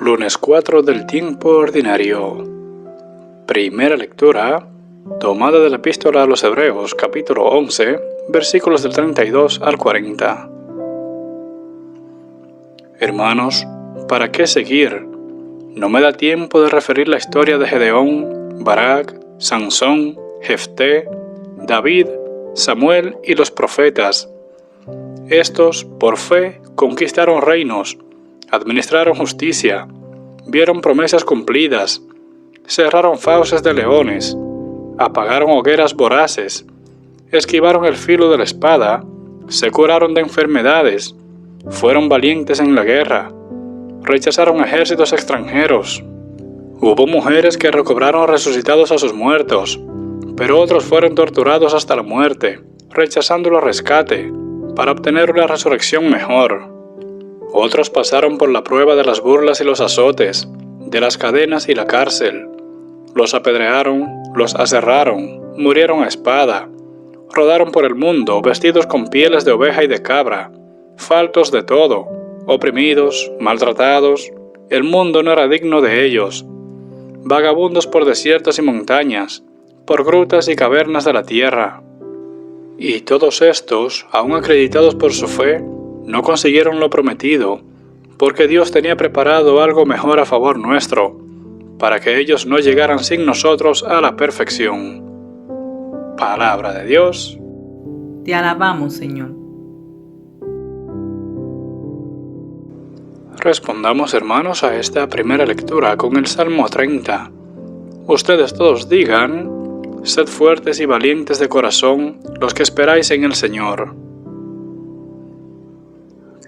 Lunes 4 del tiempo ordinario. Primera lectura, tomada de la Epístola a los Hebreos, capítulo 11, versículos del 32 al 40. Hermanos, ¿para qué seguir? No me da tiempo de referir la historia de Gedeón, Barak, Sansón, Jefté, David, Samuel y los profetas. Estos, por fe, conquistaron reinos, administraron justicia, vieron promesas cumplidas, cerraron fauces de leones, apagaron hogueras voraces, esquivaron el filo de la espada, se curaron de enfermedades, fueron valientes en la guerra, rechazaron ejércitos extranjeros. Hubo mujeres que recobraron resucitados a sus muertos, pero otros fueron torturados hasta la muerte, rechazando el rescate, para obtener una resurrección mejor. Otros pasaron por la prueba de las burlas y los azotes, de las cadenas y la cárcel. Los apedrearon, los aserraron, murieron a espada, rodaron por el mundo vestidos con pieles de oveja y de cabra, faltos de todo, oprimidos, maltratados. El mundo no era digno de ellos. Vagabundos por desiertos y montañas, por grutas y cavernas de la tierra. Y todos estos, aun acreditados por su fe, no consiguieron lo prometido, porque Dios tenía preparado algo mejor a favor nuestro, para que ellos no llegaran sin nosotros a la perfección. Palabra de Dios. Te alabamos, Señor. Respondamos, hermanos, a esta primera lectura con el Salmo 30. Ustedes todos digan: sed fuertes y valientes de corazón los que esperáis en el Señor.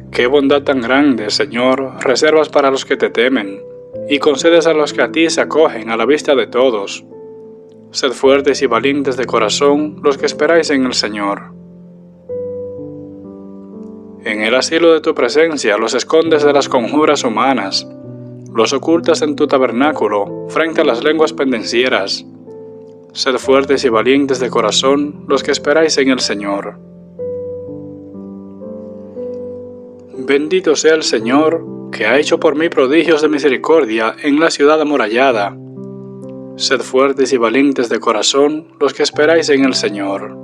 Qué bondad tan grande, Señor, reservas para los que te temen, y concedes a los que a ti se acogen a la vista de todos. Sed fuertes y valientes de corazón los que esperáis en el Señor. En el asilo de tu presencia los escondes de las conjuras humanas, los ocultas en tu tabernáculo frente a las lenguas pendencieras. Sed fuertes y valientes de corazón los que esperáis en el Señor. Bendito sea el Señor, que ha hecho por mí prodigios de misericordia en la ciudad amurallada. Sed fuertes y valientes de corazón los que esperáis en el Señor.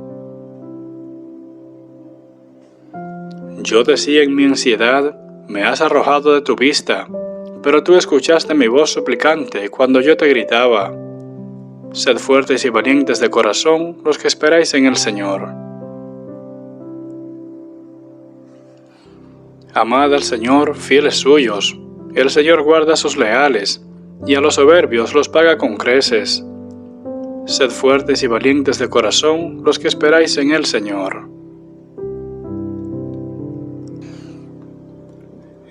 Yo decía en mi ansiedad: me has arrojado de tu vista, pero tú escuchaste mi voz suplicante cuando yo te gritaba. Sed fuertes y valientes de corazón los que esperáis en el Señor. Amad al Señor, fieles suyos. El Señor guarda a sus leales, y a los soberbios los paga con creces. Sed fuertes y valientes de corazón los que esperáis en el Señor.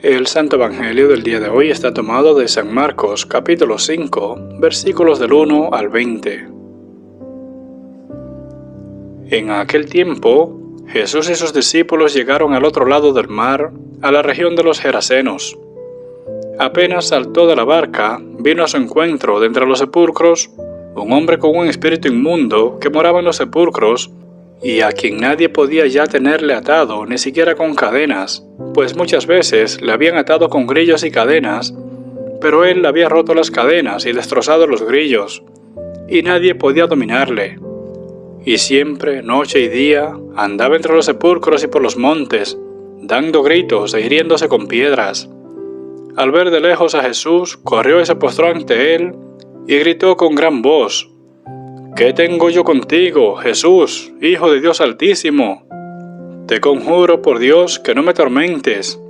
El Santo Evangelio del día de hoy está tomado de San Marcos, capítulo 5, versículos del 1 al 20. En aquel tiempo, Jesús y sus discípulos llegaron al otro lado del mar, a la región de los Gerasenos. Apenas saltó de la barca, vino a su encuentro de entre los sepulcros un hombre con un espíritu inmundo que moraba en los sepulcros, y a quien nadie podía ya tenerle atado, ni siquiera con cadenas, pues muchas veces le habían atado con grillos y cadenas, pero él había roto las cadenas y destrozado los grillos, y nadie podía dominarle. Y siempre, noche y día, andaba entre los sepulcros y por los montes, dando gritos e hiriéndose con piedras. Al ver de lejos a Jesús, corrió y se postró ante él, y gritó con gran voz: ¿Qué tengo yo contigo, Jesús, Hijo de Dios Altísimo? Te conjuro por Dios que no me atormentes.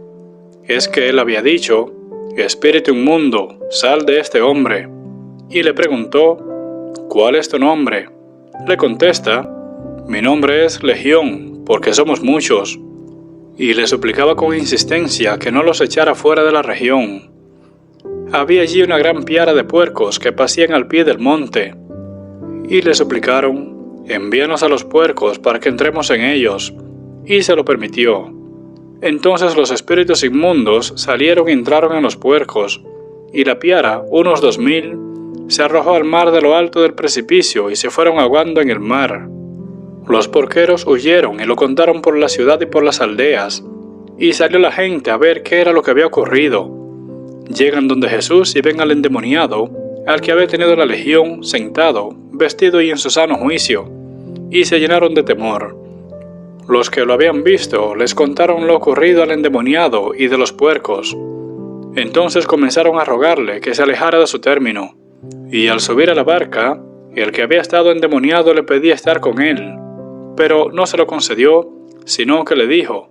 Es que él había dicho: Espíritu inmundo, sal de este hombre. Y le preguntó: ¿Cuál es tu nombre? Le contesta: Mi nombre es Legión, porque somos muchos. Y le suplicaba con insistencia que no los echara fuera de la región. Había allí una gran piara de puercos que pasían al pie del monte. Y le suplicaron: envíanos a los puercos para que entremos en ellos. Y se lo permitió. Entonces los espíritus inmundos salieron y entraron en los puercos, y la piara, unos 2000, se arrojó al mar de lo alto del precipicio y se fueron ahogando en el mar. Los porqueros huyeron y lo contaron por la ciudad y por las aldeas, y salió la gente a ver qué era lo que había ocurrido. llegan donde Jesús y ven al endemoniado, al que había tenido la legión, sentado, vestido y en su sano juicio, y se llenaron de temor. Los que lo habían visto les contaron lo ocurrido al endemoniado y de los puercos. Entonces comenzaron a rogarle que se alejara de su término, y al subir a la barca, el que había estado endemoniado le pedía estar con él, pero no se lo concedió, sino que le dijo: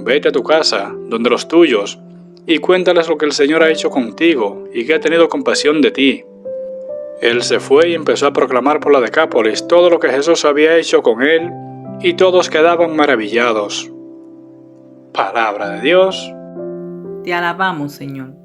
«Vete a tu casa, donde los tuyos, y cuéntales lo que el Señor ha hecho contigo y que ha tenido compasión de ti». Él se fue y empezó a proclamar por la Decápolis todo lo que Jesús había hecho con él, y todos quedaban maravillados. Palabra de Dios. Te alabamos, Señor.